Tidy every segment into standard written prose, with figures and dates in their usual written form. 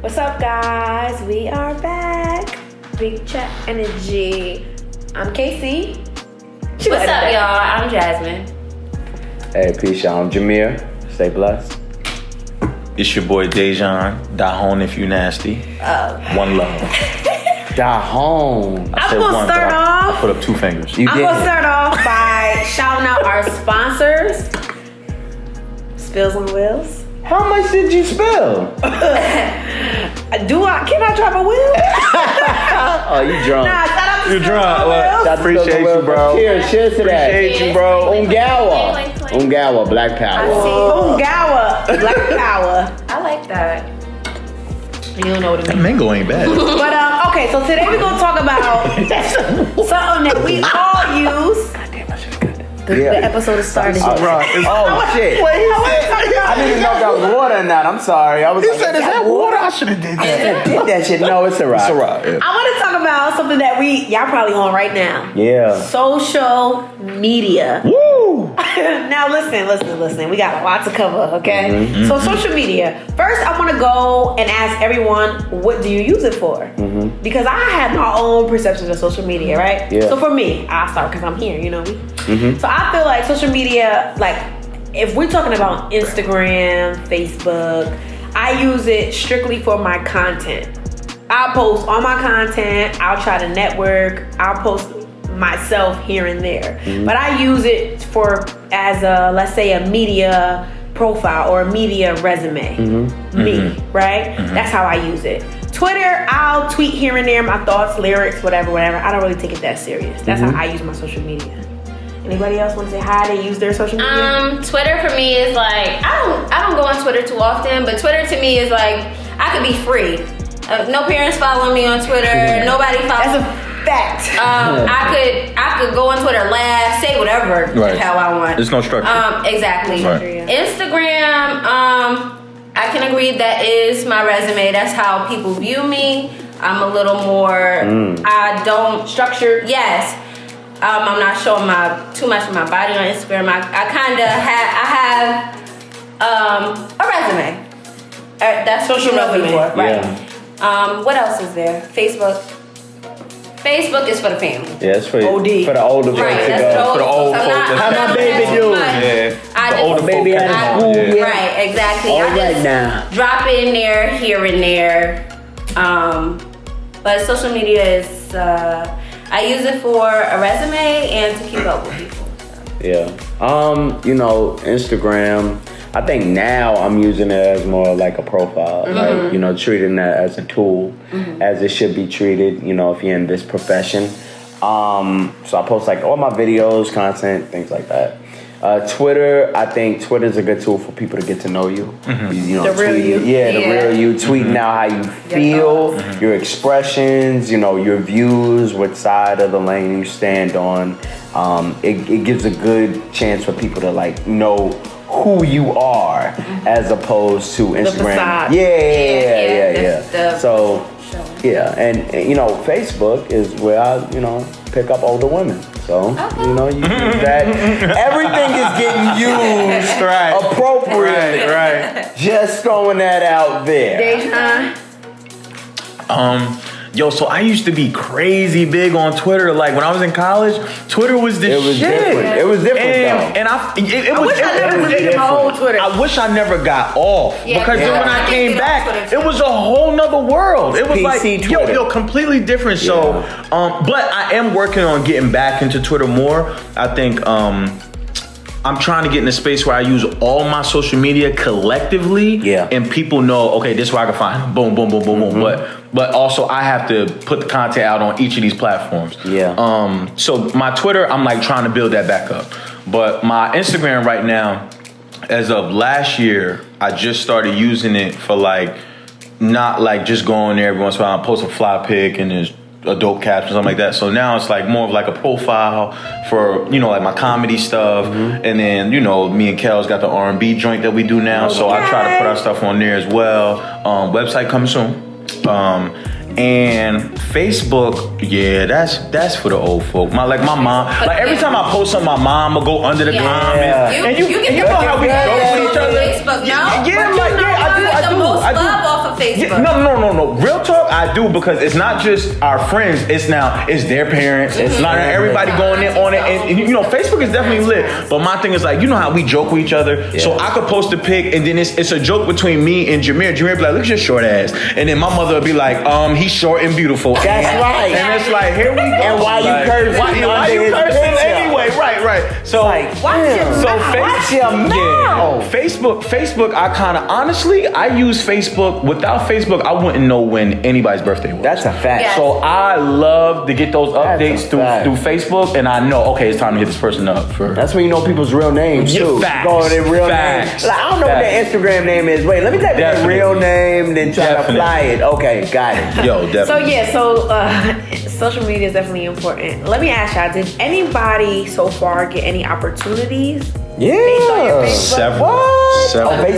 What's up, guys? We are back. Big chat energy. I'm Casey. What's up, y'all? I'm Jasmine. Hey, peace, y'all. I'm Jameer. Stay blessed. It's your boy Baejing. Die home if you nasty. One love. Die home. I'm gonna start off. I put up two fingers. I'm gonna start off by shouting out our sponsors. Spills on Wheels. How much did you spill? Can I drop a wheel? Oh, you drunk. Nah, shout out to You Spills drunk. on What? Wheels. Shout out to Appreciate Spills on you, Wheels. bro. Cheers to that. Appreciate you, bro. Ungawa. Ungawa, Black Power. Ungawa, Black Power. I like that. You don't know what it That means. mango ain't bad. But okay, so today we're gonna talk about something that we all use. The episode is starting. Oh, shit. Wait, he I didn't even know if that was water or not. I'm sorry. I was like, said, "Is that water?" I should have did that. did that shit. No, it's a rock. It's a rock. Yeah. I want to talk about something that y'all probably on right now. Yeah. Social media. Woo! Now listen. We got a lot to cover, okay? Mm-hmm. So social media. First, I want to go and ask everyone, what do you use it for? Mm-hmm. Because I have my own perceptions of social media, right? Yeah. So for me, I'll start because I'm here, you know me. Mm-hmm. So I feel like social media, like if we're talking about Instagram, Facebook, I use it strictly for my content. I'll post all my content. I'll try to network. I'll post myself here and there. Mm-hmm. But I use it as a, let's say, a media profile or a media resume. Mm-hmm. Me, right? Mm-hmm. That's how I use it. Twitter, I'll tweet here and there my thoughts, lyrics, whatever. I don't really take it that serious. That's Mm-hmm. how I use my social media. Anybody else want to say how they use their social media? Twitter for me is like I don't go on Twitter too often, but Twitter to me is like I could be free. No parents follow me on Twitter. Nobody follows. That's a fact. I could go on Twitter, laugh, say whatever the hell I want. There's no structure. Exactly. Right. Instagram, I can agree that is my resume. That's how people view me. I'm a little more. I don't Structured. Yes. I'm not showing too much of my body on Instagram. I kind of have a resume. That's Social resume, resume. right? Yeah. What else is there? Facebook. Facebook is for the family. Yeah, it's for OD. For the older folks Right, to that's go. For the old folks. folks. How my baby doing? I The just- older Baby folk out of catch school, on, yeah. Right, exactly. All I right just now. drop it in there, here and there. But social media is, I use it for a resume and to keep up with people. Yeah. Instagram. I think now I'm using it as more like a profile, like, treating that as a tool, as it should be treated, if you're in this profession. So I post like all my videos, content, things like that. Twitter, I think Twitter's a good tool for people to get to know you. The real you. Yeah, the real you. Tweeting out how you feel, your expressions, your views, what side of the lane you stand on. It gives a good chance for people to like know who you are as opposed to Instagram. facade. Yeah. So, yeah, and Facebook is where I, pick up older women. So, you use that. Everything is getting used appropriately. Right. Just throwing that out there. Yo, so I used to be crazy big on Twitter. Like when I was in college, Twitter was the It was shit. different. It was different though. And I wish I never deleted my old Twitter. I wish I never got off because then when I came back, Twitter it was a whole nother world. It was PC like Twitter. completely different. So, but I am working on getting back into Twitter more. I think I'm trying to get in a space where I use all my social media collectively, and people know, okay, this is where I can find them. Boom, boom, boom, boom, boom. But also I have to put the content out on each of these platforms. So my Twitter, I'm like trying to build that back up. But my Instagram right now, as of last year, I just started using it for like, not like just going there every once in a while and post a fly pic and there's a dope caption, something like that. So now it's like more of like a profile for, like my comedy stuff. And then, me and Kels got the R&B joint that we do now. So I try to put our stuff on there as well. Website coming soon. And Facebook, that's for the old folk. My mom, like every time I post something, my mom will go under the comments. You know how we go with each other. Facebook, no? I do. Love off of Facebook. No. Real talk, I do, because it's not just our friends. It's their parents. It's not everybody going in on it. And you know, Facebook is definitely lit. But my thing is like, you know how we joke with each other. Yeah. So I could post a pic, and then it's a joke between me and Jameer. Jameer be like, look at your short ass, and then my mother would be like, he's short and beautiful. That's right. And it's like, here we go. And why you cursing? Why you cursing anyway? Right. So Facebook. I kind of honestly, I use Facebook. Without Facebook, I wouldn't know when anybody's birthday was. That's a fact. Yes. So I love to get those updates through Facebook, and I know, okay, it's time to hit this person up for. That's when you know people's real names too. Facts. Go on their real Facts. names. Like, I don't know what their Instagram name is. Wait, let me type in their real name, then try to apply it. Okay, got it. Yo, definitely. So social media is definitely important. Let me ask y'all: did anybody so far get any opportunities? Yeah. Based on your Facebook? Several.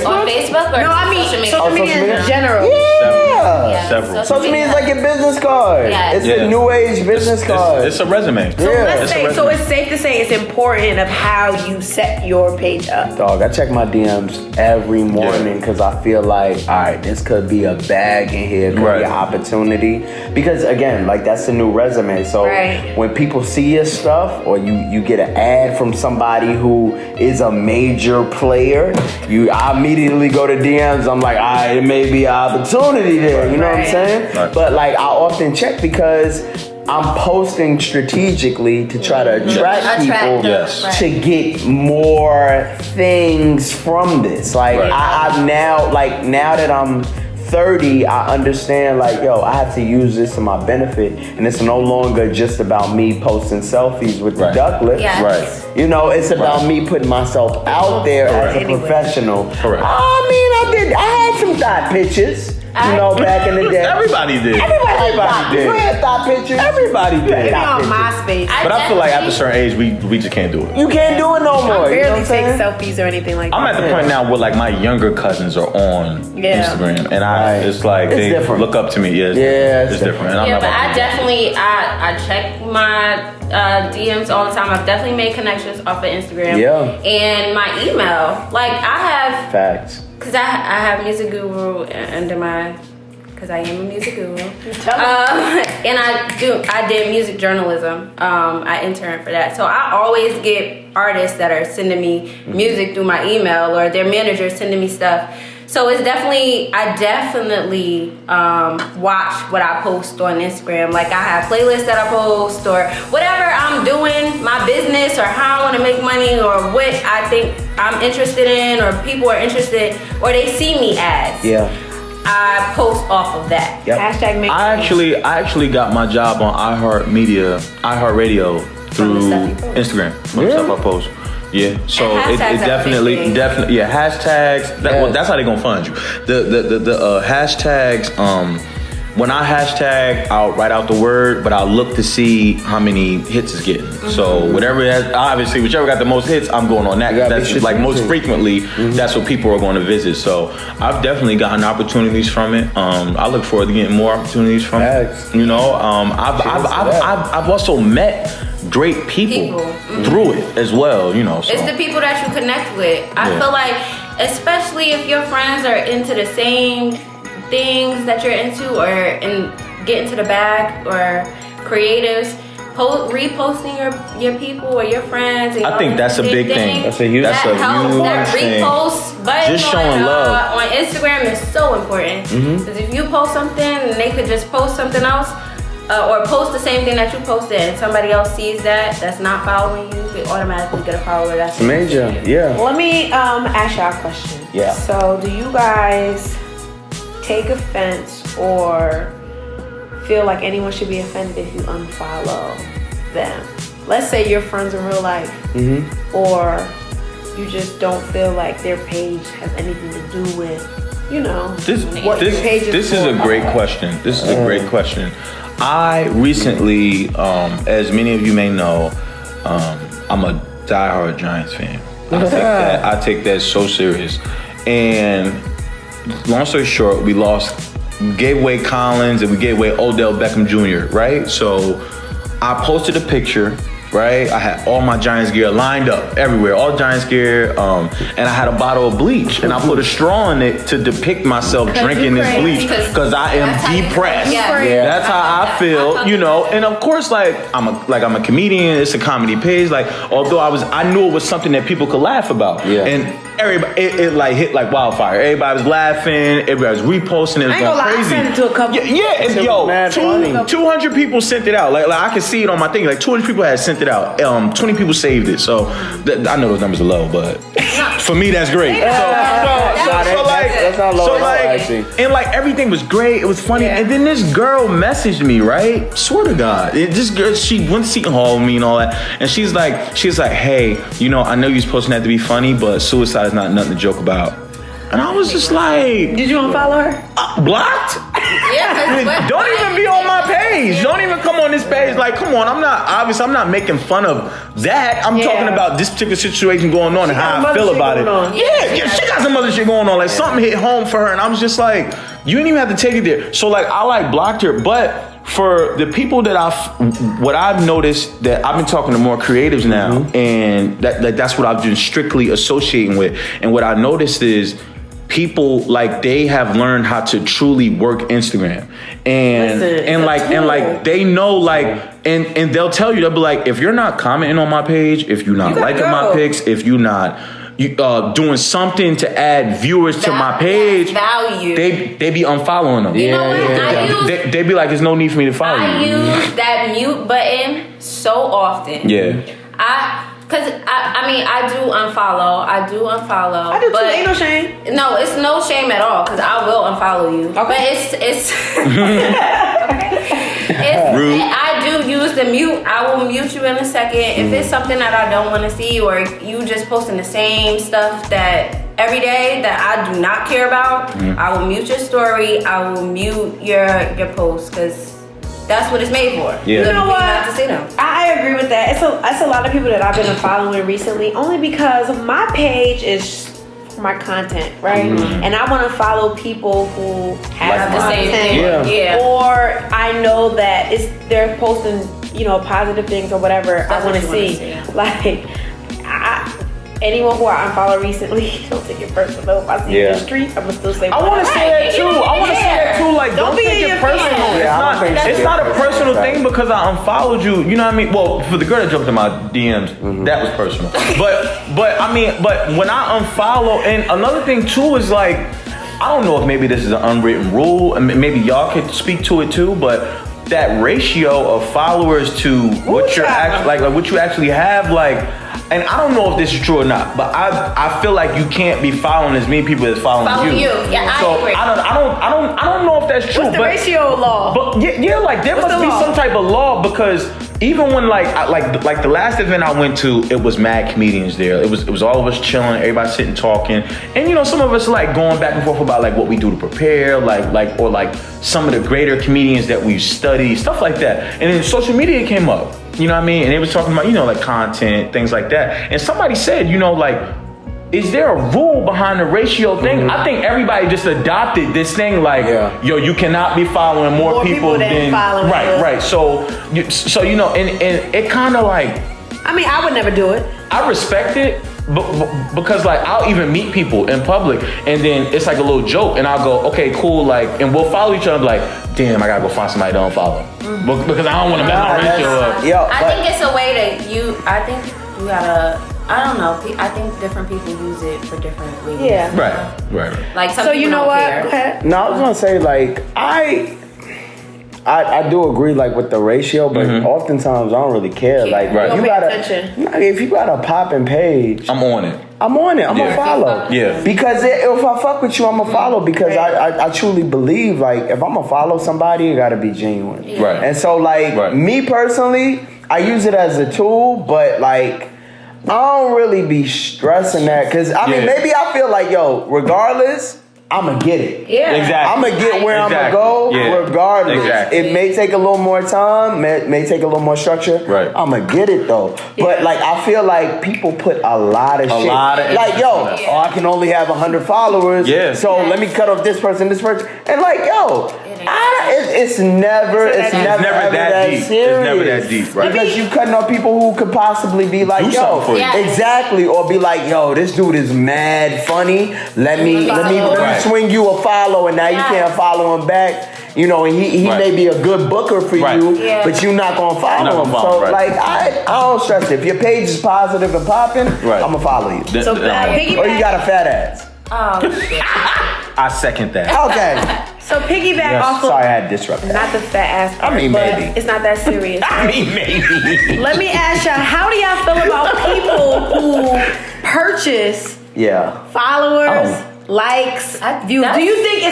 On Facebook or No, I mean social media? social media in general. Yeah. Several. Social media is like a business card. Yes. It's a new age business card. It's a resume. So let's say, It's a so resume. it's safe to say it's important of how you set your page up. Dog, I check my DMs every morning because I feel like, all right, this could be a bag in here, could be an opportunity. Because again, like that's the new resume. So when people see your stuff, or you get an ad from somebody who is a major player, I immediately go to DMs. I'm like, all right, it may be an opportunity there. You know what I'm saying? Right. But like, I often check because I'm posting strategically to try to attract people to get more things from this. Like I've now that I'm 30, I understand like, yo, I have to use this to my benefit, and it's no longer just about me posting selfies with the duck lips. Yes. You know, it's about me putting myself out there as a professional. I mean, I had some thought pictures. You know, back in the day. Everybody did. Everybody did. You had thought pictures. Everybody did. Maybe on MySpace. But I feel like after a certain age, we just can't do it. You can't do it no more. I barely take selfies or anything like that. I'm at the point now where like my younger cousins are on Instagram, and it's like they different. look up to me. It's different. And I'm Yeah, not but about I to- definitely I check my DMs all the time. I've definitely made connections off of Instagram. Yeah. And my email, like I have facts. because I have Music Guru under my. Because I am a music guru, and I did music journalism. I interned for that, so I always get artists that are sending me music through my email, or their managers sending me stuff. So I definitely watch what I post on Instagram. Like I have playlists that I post, or whatever I'm doing, my business, or how I want to make money, or what I think I'm interested in, or people are interested, or they see me as. Yeah. I post off of that. Yep. Hashtag make I actually got my job on iHeartRadio through Instagram. From the stuff I post. Yeah, so it definitely hashtags. That's how they gonna find you. The hashtags. When I hashtag, I'll write out the word, but I'll look to see how many hits it's getting. So whichever got the most hits, I'm going on that. That's just like most frequently. That's what people are going to visit. So I've definitely gotten opportunities from it. I look forward to getting more opportunities from it. You know, I've also met great people through it as well. You know, so. It's the people that you connect with. I feel like, especially if your friends are into the same things that you're into, or get into the bag, or creatives, reposting your people or your friends. And I think that's a big thing. That's a huge thing. That repost button just showing love on Instagram is so important, because if you post something and they could just post something else, or post the same thing that you posted, and somebody else sees that's not following you, they automatically get a follower. That's major. Yeah. Let me ask y'all a question. Yeah. So do you guys take offense or feel like anyone should be offended if you unfollow them? Let's say you're friends in real life, or you just don't feel like their page has anything to do with, This is a great question. This is a great question. I recently, as many of you may know, I'm a diehard Giants fan. I take that so serious. And long story short, we gave away Collins, and we gave away Odell Beckham Jr., right? So I posted a picture right? I had all my Giants gear lined up everywhere, all Giants gear, and I had a bottle of bleach, and I put a straw in it to depict myself drinking this bleach because I am depressed. That's how I feel, you know. And of course, like I'm a comedian. It's a comedy page. Like, although I knew it was something that people could laugh about, and everybody, it like hit like wildfire. Everybody was laughing. Everybody was reposting it. It was going crazy. I sent it to a couple. Yo, 200 people sent it out. Like I could see it on my thing. Like 200 people had sent it out. 20 people saved it. So I know those numbers are low, but for me that's great. And like everything was great. It was funny. And then this girl messaged me, right? Swear to God, this girl, she went to Seton Hall with me and all that, and she's like, hey, you know, I know you're supposed to have to be funny, but suicide is not nothing to joke about. And I was just like, did you unfollow her? Blocked? Yeah. Don't even be on my page. Don't even come on this page. Like, come on. I'm not making fun of that. I'm talking about this particular situation going on and how I feel about it. Yeah, she got some other shit going on. Like something hit home for her, and I was just like, you didn't even have to take it there. So like, I like blocked her, but for the people that what I've noticed that I've been talking to more creatives now, and that's what I've been strictly associating with. And what I noticed is people like they have learned how to truly work Instagram, and they know like, and they'll tell you, they'll be like, if you're not commenting on my page, if you're not liking my pics, if you're not doing something to add viewers to my page, value. They be unfollowing them. You know what? They be like, there's no need for me to follow you. I use that mute button so often. Yeah. I do unfollow. I do too. Ain't no shame. No, it's no shame at all because I will unfollow you. Okay. But it's rude. I do use the mute. I will mute you in a second if it's something that I don't want to see, or you just posting the same stuff that every day that I do not care about. I will mute your story. I will mute your post because that's what it's made for. Yeah. You know what? Not to see them. I agree with that. It's a lot of people that I've been following recently, only because my page is for my content, right? And I want to follow people who have the same thing, or I know that they're posting, you know, positive things or whatever I want to see. Like, anyone who I unfollowed recently, don't take it personal. If I see you in the street, I'm gonna still say. I want to say that too. Like, don't take it personal. It's not a personal thing because I unfollowed you. You know what I mean? Well, for the girl that jumped in my DMs, that was personal. But when I unfollow, and another thing too is like, I don't know if maybe this is an unwritten rule, and maybe y'all could speak to it too, but that ratio of followers to what you're actually like what you actually have, like. And I don't know if this is true or not, but I feel like you can't be following as many people as following you. Yeah, so I agree. I don't know if that's true. What's the ratio law? But yeah, like there must be some type of law, because even when like the last event I went to, it was mad comedians there. It was all of us chilling, everybody sitting talking, and you know, some of us like going back and forth about like what we do to prepare, like some of the greater comedians that we study, stuff like that. And then social media came up. You know what I mean? And they was talking about, you know, like content, things like that. And somebody said, you know, like, is there a rule behind the ratio thing? I think everybody just adopted this thing like, yo, you cannot be following more people than following. Right. So you know, and it kind of like, I mean, I would never do it. I respect it. Because like I'll even meet people in public and then it's like a little joke and I'll go, okay, cool, like, and we'll follow each other, like, damn, I gotta go find somebody to unfollow because I don't want to mess my ratio up. I think it's a way that I think you gotta, I don't know, I think different people use it for different reasons. Yeah. Right. Like some so people you know don't what? care. No, I was gonna say like I do agree like with the ratio, but oftentimes I don't really care. Like if you got a popping page, I'm on it. I'm gonna follow. Yeah. Because if I fuck with you, I'm gonna follow because I truly believe like if I'm gonna follow somebody, it gotta be genuine. Yeah. Right. And so like me personally, I use it as a tool, but like I don't really be stressing that because I mean maybe I feel like regardless, I'm gonna get it. Yeah, exactly. I'm gonna get where I'm gonna go regardless. Exactly. It may take a little more time, may take a little more structure. Right. I'm gonna get it though. Yeah. But like I feel like people put a lot of shit. Like I can only have 100 followers. Yeah. So let me cut off this person, and like It's never that deep. Serious. It's never that deep, right? Because you cutting off people who could possibly be like, yo, exactly, or be like, yo, this dude is mad funny. Let me swing you a follow, and now you can't follow him back. You know, and he may be a good booker for you, but you're not gonna follow him. So like, I don't stress it. If your page is positive and popping, I'm gonna follow you. So or you got a fat ass. Oh shit. I second that. Okay. So piggyback off of. Sorry, I had disrupted. Not the fat ass part, I mean, but maybe. it's not that serious. I mean, maybe. Let me ask y'all, how do y'all feel about people who purchase followers, likes, views? Do you think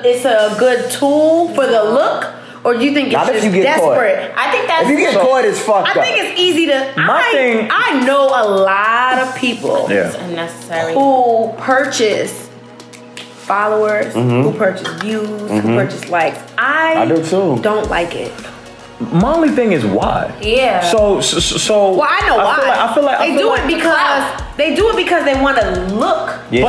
it's a good tool for the look? Or do you think it's just desperate? I think that's... If you get caught, it's fucked up. I think it's easy to... I know a lot of people it's unnecessary. Who purchase followers, who purchase views, who purchase likes. I do too. Don't like it. My only thing is why. Yeah. So. Well, I know why. I feel like they do it because they want to look. Yeah.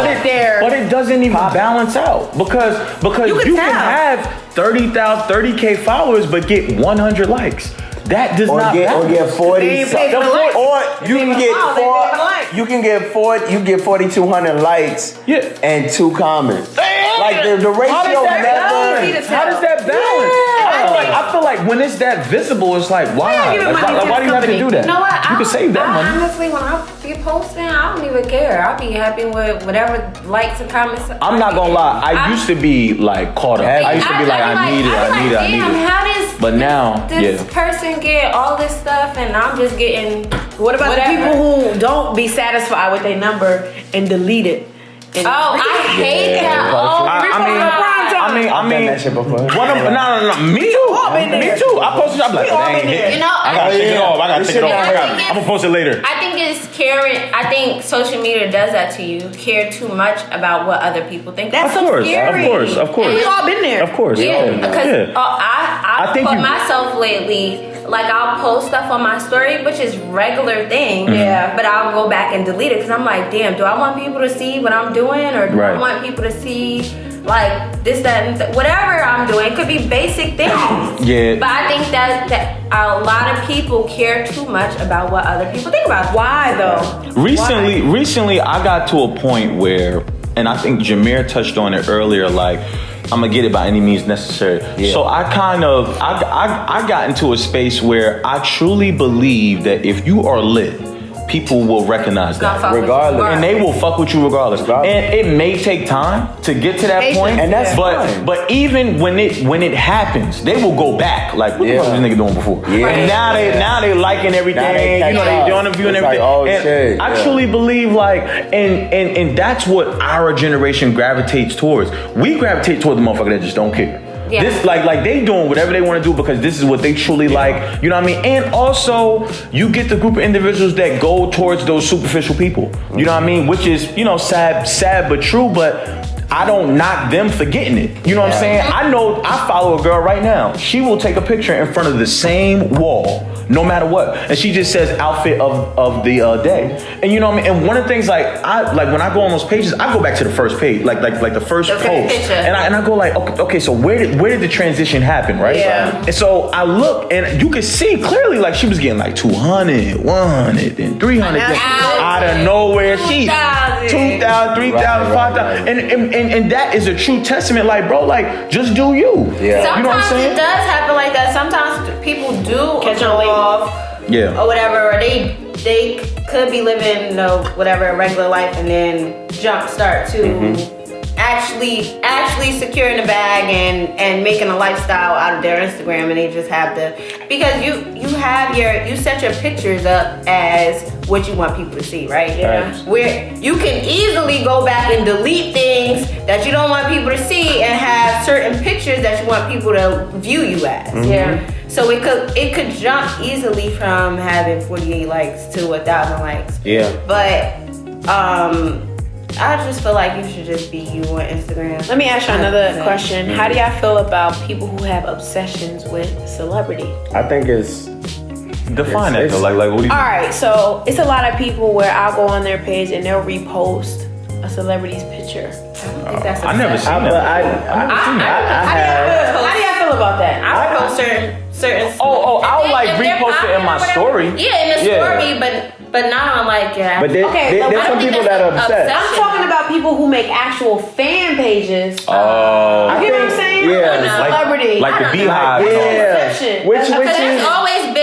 But it doesn't even balance out because you can have 30K followers but get 100 likes. That does not balance. Or get 40. Or you can get you can get 4,200 likes and 2 comments. Like the ratio never. How does that balance? I feel like when it's that visible, it's like, why? Why do you have to do that? You know what? You can save that money. Honestly, when I be posting, I don't even care. I'll be happy with whatever likes and comments. I'm not gonna lie. I used to be like caught up. I used to be like, I need it. How does but now, this person get all this stuff and I'm just getting... What about the people who don't be satisfied with their number and delete it? I hate that. I mean, that shit before. No. Me too. I posted. I'm like, dang, I gotta take it off. I'm gonna post it later. I think it's caring. I think social media does that to you. Care too much about what other people think. That's so scary. Of course. We all been there. Of course. Yeah, because I put myself lately. Like I'll post stuff on my story, which is regular thing. But I'll go back and delete it because I'm like, damn, do I want people to see what I'm doing, or do I want people to see like this, that, and whatever I'm doing? It could be basic things. Yeah. But I think that a lot of people care too much about what other people think about. Why though? Recently, I got to a point where, and I think Jameer touched on it earlier, like, I'm gonna get it by any means necessary. Yeah. So I got into a space where I truly believe that if you are lit, people will recognize that regardless, and they will fuck with you regardless. And it may take time to get to that point, and that's fine. But even when it happens, they will go back. Like, what the fuck was this nigga doing before? And now they liking everything. They doing the view and everything. Like, shit. I truly believe and that's what our generation gravitates towards. We gravitate toward the motherfucker that just don't care. Yeah. This like they doing whatever they want to do because this is what they truly like. You know what I mean? And also, you get the group of individuals that go towards those superficial people. You know what I mean? Which is, sad but true. But I don't knock them for getting it. You know what I'm saying? I know I follow a girl right now. She will take a picture in front of the same wall, no matter what, and she just says outfit of the day. And you know what I mean? And one of the things, like when I go on those pages, I go back to the first page, like the first post, and I go like, okay, so where did the transition happen, right? Yeah. And so I look, and you can see clearly, like, she was getting like 200, 100, and 300 out of nowhere. She 2,000, 3,000, 5,000, and that is a true testament. Like, bro, like, just do you. Yeah. Sometimes you know what I'm saying? It does happen like that. Sometimes people do catch on off, or whatever, or they could be living whatever a regular life and then jump start to actually securing the bag and making a lifestyle out of their Instagram, and they just have because you set your pictures up as what you want people to see, right? Yeah. Where you can easily go back and delete things that you don't want people to see and have certain pictures that you want people to view you as. Yeah. So it could jump easily from having 48 likes to 1,000 likes. Yeah. But I just feel like you should just be you on Instagram. Let me ask you another question. How do y'all feel about people who have obsessions with celebrity? I think it's... Define it though. Like what do you... Alright, so it's a lot of people where I'll go on their page and they'll repost a celebrity's picture. I don't think that's I never seen that. How do y'all feel about that? certain. Oh, I would like if they're repost it in my popular or story. whatever, Yeah, in the story, but not on like But there's some people that are upset. I'm talking about people who make actual fan pages. Oh, You get what I'm saying? Yeah, Like celebrity. like the Beehive. Yeah. Which There's is. always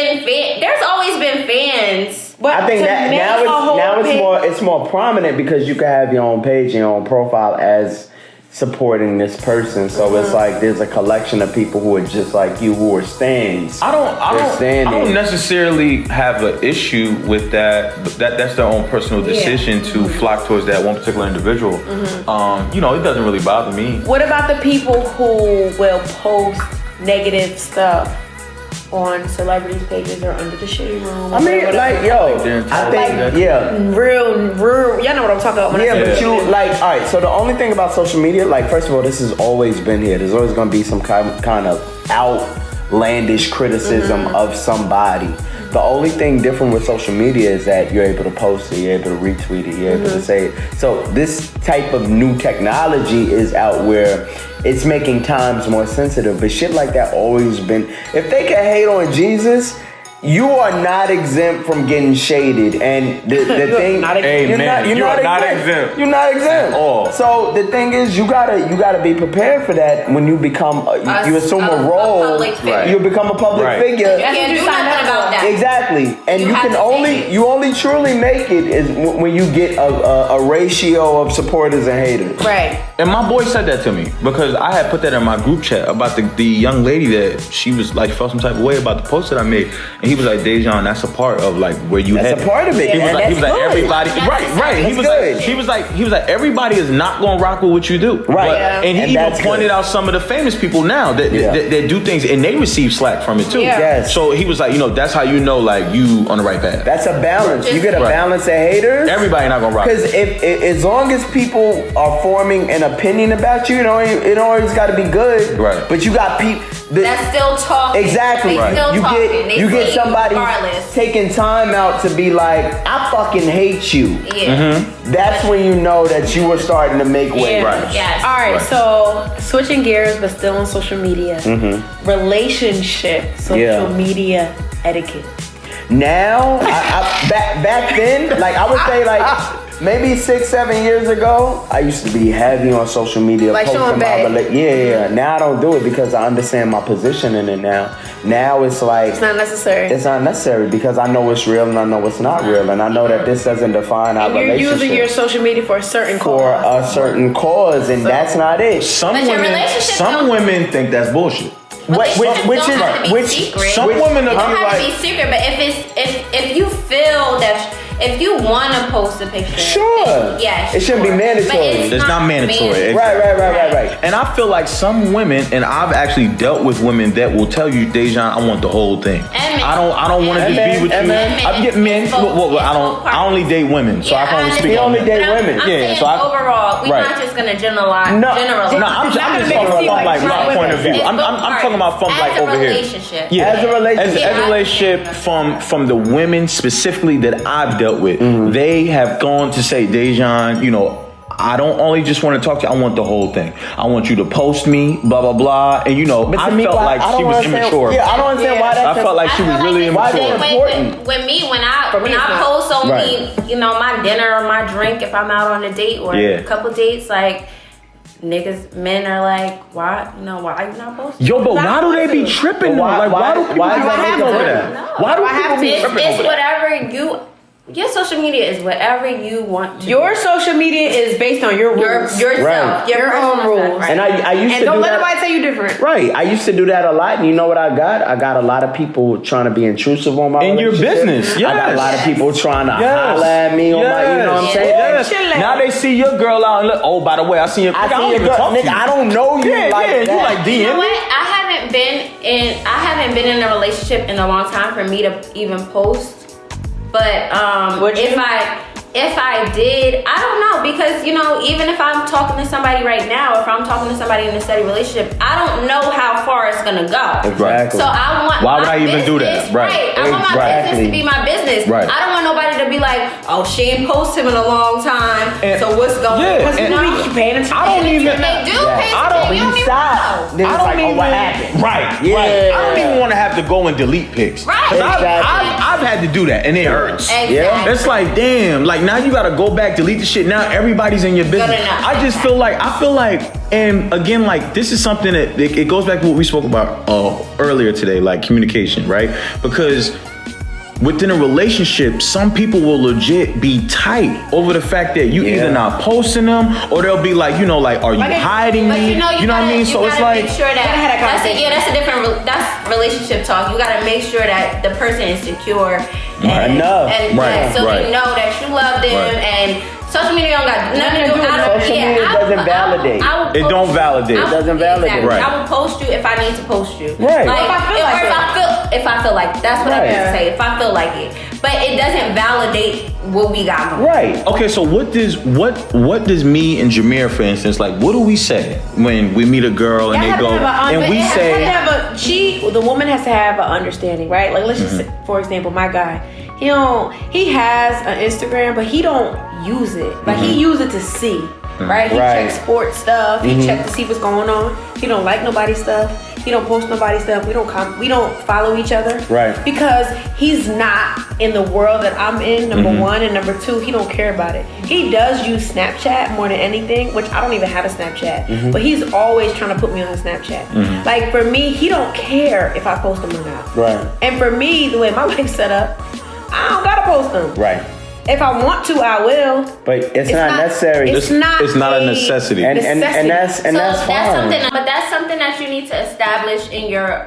been fans. But I think to that make a whole now page- it's more prominent because you can have your own page and your own profile as supporting this person. So it's like there's a collection of people who are just like you who are stands. I don't necessarily have an issue with that. That's their own personal decision to flock towards that one particular individual. You know, it doesn't really bother me. What about the people who will post negative stuff on celebrities' pages or under the shade room? I mean, like, yo, I think, real, y'all know what I'm talking about. But you, like, all right, so the only thing about social media, like, first of all, this has always been here. There's always going to be some kind of outlandish criticism of somebody. The only thing different with social media is that you're able to post it, you're able to retweet it, you're able to say it. So this type of new technology is out where it's making times more sensitive. But shit like that always been. If they can hate on Jesus, you are not exempt from getting shaded. And the thing, you're not exempt. You're not exempt. At all. So the thing is, you gotta be prepared for that when you become you assume a role. You become a public figure. You can't do nothing about that. Exactly, and you only truly make it is when you get a ratio of supporters and haters. Right. And my boy said that to me because I had put that in my group chat about the young lady that she was like felt some type of way about the post that I made, and he was like, Baejing, that's a part of like where you That's headed. a part of it. He was like everybody, right. He was like everybody is not gonna rock with what you do. Right. And he even pointed out some of the famous people now that do things and they receive slack from it too. Yeah. Yes. So he was like, that's how you know like you on the right path. That's a balance. You get a balance of haters. Everybody not gonna rock. Because if as long as people are forming an opinion about you, it always got to be good. Right. But you got people that's still talking. Exactly. They still talking. You get somebody regardless. taking time out to be like, I fucking hate you. Yeah. That's when you know that you were starting to make waves. Right. Yes. All right, so switching gears, but still on social media. Relationship, social media etiquette. Now, back then, like I would say, like maybe 6-7 years ago, I used to be heavy on social media. Like Sean Bae. Now I don't do it because I understand my position in it now. Now it's like It's not necessary. It's not necessary because I know what's real and I know what's not real, and I know that this doesn't define our You're relationship. using your social media for a certain for cause. a certain cause, and that's not it. Some women think that's bullshit. Some women don't are have like, to be secret, but if you feel that if you want to post a picture, sure, yeah, it shouldn't be mandatory. It's not mandatory. Right. And I feel like some women, and I've actually dealt with women that will tell you, Baejing, I want the whole thing. I don't want to just be with you. I get men. I only date women, so I can only speak on men. Date women. I'm saying overall, we're not just gonna generalize. No, I'm just talking about from like my point of view. I'm talking about from like over here. Yeah, as a relationship. From the women specifically that I've dealt with, they have gone to say, Baejing, I don't only just want to talk to you, I want the whole thing. I want you to post me, blah, blah, blah. And I felt like she was immature. Yeah, I don't understand why that's I felt like she was really immature. With me, when I post only, my dinner or my drink, if I'm out on a date or a couple dates, like, men are like, why you not posting? Yo, but why do they be tripping? Why do people be over that? Why do people be tripping over that? It's whatever your social media is whatever you want to Your social media is based on your rules. Yourself. Your own rules. And I used to do that. And don't let nobody tell you different. Right. I used to do that a lot. And you know what I got? I got a lot of people trying to be intrusive on my in your relationship. business. Yes. I got a lot of people trying to holler at me on my, you know what I'm saying? Yes. Now they see your girl out and look, oh, by the way, I seen your girl. Nigga, I don't know you like that. You like DM. You know what? I haven't been in a relationship in a long time for me to even post. But if I did, I don't know, because even if I'm talking to somebody right now, if I'm talking to somebody in a steady relationship, I don't know how far it's gonna go. Exactly. So I want. Why would I even do that? Right. I want my business to be my business. Right. I don't want nobody to to be like, oh, she ain't posted in a long time, so what's going on? Because people be paying attention. I don't even. They do pay attention. You don't even know. Then it's like, oh, what happened? Right. I don't even want to have to go and delete pics. Right. I've had to do that, and it hurts. Exactly. Yeah. It's like, damn, like now you gotta go back, delete the shit. Now everybody's in your business. I just feel like, and again, like this is something that it goes back to what we spoke about earlier today, like communication, right? Because within a relationship, some people will legit be tight over the fact that you either not posting them or they'll be like, you know, like, are you hiding me? You know what I mean? So it's like, make sure that's a different, that's relationship talk. You gotta make sure that the person is secure and so they know that you love them and social media don't got nothing to do with it. Social media doesn't validate. It don't validate. It doesn't validate. Exactly. Right. I will post you if I need to post you. Right. Like, if I feel like that's what I meant to say. If I feel like it, but it doesn't validate what we got going. Right. Okay. So what does me and Jameer, for instance, like, what do we say when we meet a girl and they go and we say the woman has to have an understanding, right? Like, let's just say, for example, my guy, he has an Instagram, but he don't use it. Like, he use it to see, right? He checks sports stuff. He checks to see what's going on. He don't like nobody's stuff. He don't post nobody's stuff. We don't follow each other. Right. Because he's not in the world that I'm in, number one, and number two, he don't care about it. He does use Snapchat more than anything, which I don't even have a Snapchat. But he's always trying to put me on his Snapchat. Like, for me, he don't care if I post him or not. Right. And for me, the way my life's set up, I don't gotta post them. Right. If I want to, I will. But it's not necessary. It's not a necessity. And that's fine. That's something that you need to establish in your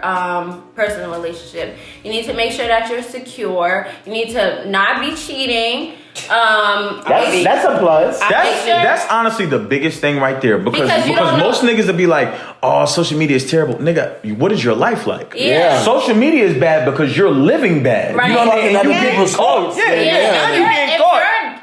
personal relationship. You need to make sure that you're secure. You need to not be cheating. That's a plus. That's honestly the biggest thing right there because most niggas will be like, oh, social media is terrible. Nigga, what is your life like? Yeah. Social media is bad because you're living bad. Right. You know what I mean? Other people's quotes.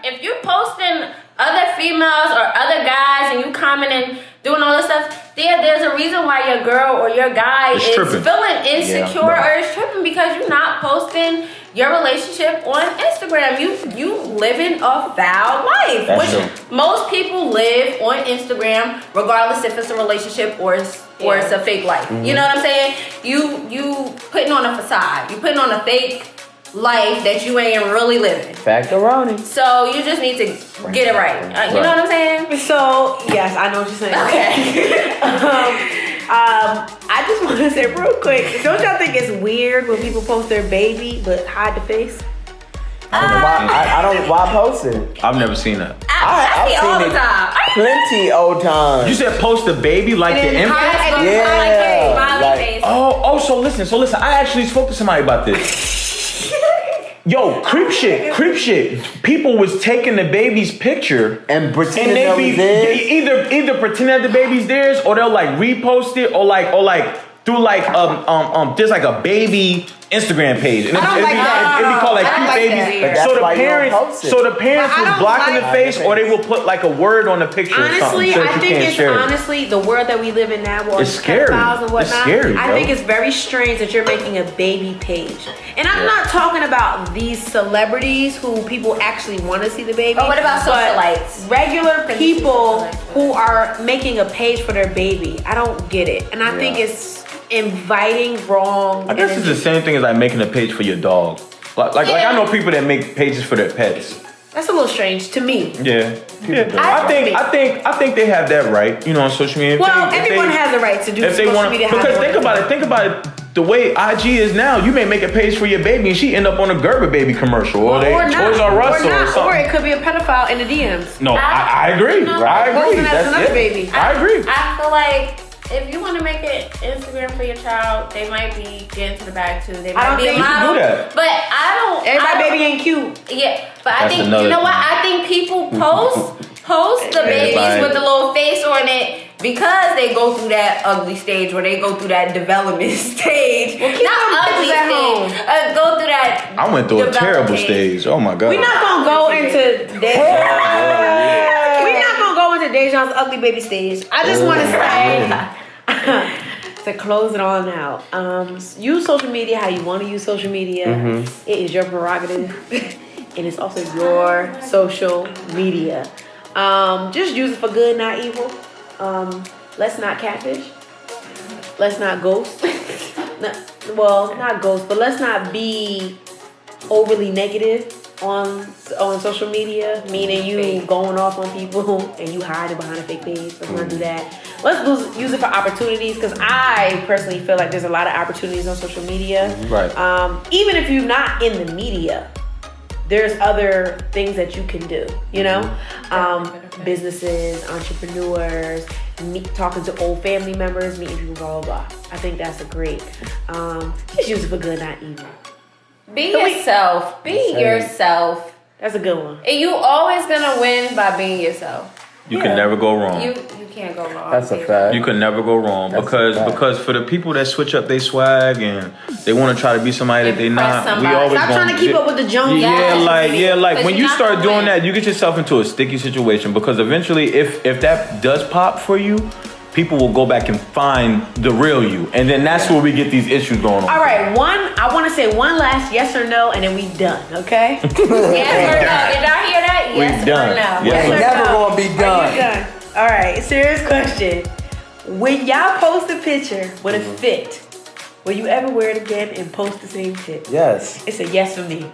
If you posting other females or other guys and you commenting, doing all this stuff, there's a reason why your girl or your guy is feeling insecure or is tripping because you're not posting your relationship on Instagram. You living a foul life, most people live on Instagram, regardless if it's a relationship or it's a fake life. You know what I'm saying? You putting on a facade. You putting on a fake life that you ain't really living. Factoroni. So you just need to get it right. You know what I'm saying? So yes, I know what you're saying. Okay. I just want to say real quick, don't y'all think it's weird when people post their baby but hide the face? Why post it? I've never seen that. I see all the time. Plenty old times. You said post the baby like the infant? Smiley face. So listen. I actually spoke to somebody about this. Yo, creep shit. People was taking the baby's picture and pretending that was theirs. Either pretend that the baby's theirs, or they'll like repost it, or like through like there's like a baby Instagram page. And it'd be called like cute babies. So the parents was blocking the face, or they will put like a word on the picture. Honestly, or something, I think it's honestly the world that we live in now, where it's scary. And whatnot, it's scary. I think it's very strange that you're making a baby page. And I'm not talking about these celebrities who people actually want to see the baby. But what about socialites? Regular people who are making a page for their baby. I don't get it. And I think it's inviting wrong. I guess it's the same thing as like making a page for your dog. Like I know people that make pages for their pets. That's a little strange to me. Yeah. I think they have that right, on social media. Well, everyone has the right to do social media. Because think about it. The way IG is now, you may make a page for your baby and she end up on a Gerber baby commercial, or Toys R Us or something. Or it could be a pedophile in the DMs. No, I agree. I agree. That's another baby. I agree. I feel like if you want to make an Instagram for your child, they might be getting to the bag too. They might be a model. But Everybody baby ain't cute. Yeah, but I think I think people post the babies with the little face on it because they go through that ugly stage, where they go through that development stage. Well, not ugly stage. Go through that. I went through a terrible stage. Oh my god. We're not gonna go into Dejan's ugly baby stage. I just want to say, to close it on out, use social media how you want to use social media. It is your prerogative. and it's also your social media. Just use it for good, not evil. Let's not catfish. Let's not ghost. Not ghost, but let's not be overly negative on social media, meaning you going off on people and you hiding behind a fake page. Let's not do that. Let's use it for opportunities, because I personally feel like there's a lot of opportunities on social media. Right. Even if you're not in the media, there's other things that you can do, you know? Businesses, entrepreneurs, talking to old family members, meeting people, blah, blah, blah. I think that's a great, just use it for good, not evil. Be yourself. Be yourself. That's a good one. And you always gonna win by being yourself. You can never go wrong. You can't go wrong. That's a fact. You can never go wrong because for the people that switch up their swag and they want to try to be somebody that they not, somebody. we always Stop trying to keep up with the Joneses. Like when you start doing win. that, you get yourself into a sticky situation, because eventually, if that does pop for you, people will go back and find the real you, and then that's where we get these issues going on. All right, I want to say one last yes or no, and then we done. Okay? Yes or no? Did I hear that? Yes We done. or no? Yes. We're never gonna be Are done. you done? All right, serious question. When y'all post a picture with a fit, will you ever wear it again and post the same fit? Yes. It's a yes for me.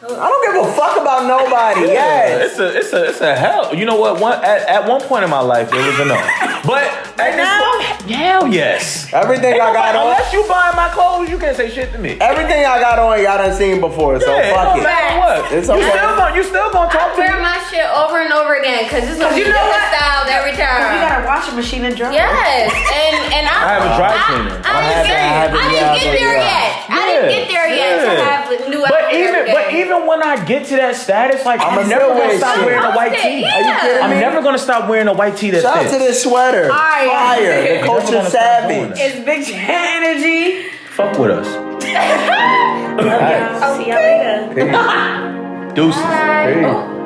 I don't give a fuck about nobody. Yes. It's a hell. You know what? At one point in my life, it was a no. But Right now? hell yes. Everything I got on. Unless you buying my clothes, you can't say shit to me. Everything I got on, y'all done seen before, so Yeah, fuck no it. matter what. It's You okay. still gonna I talk to wear me. my shit over and over again because it's gonna be you know what? different styles every You time. got a washing machine and dry. Yes, and I have a dry cleaner. I didn't get there yet. I didn't get there yet to have new But outfits every day. even when I get to that status, like I'm never still gonna wear stop shit. wearing a white tee. Are you kidding I'm me? never gonna stop wearing a white tee that Shout out fits. to this sweater. right. Fire. The Never culture gonna stop doing savage. that. It's Big Chat Energy. Fuck with us. Love y'all. See y'all later. Peace. Deuces. Bye. Peace. Oh.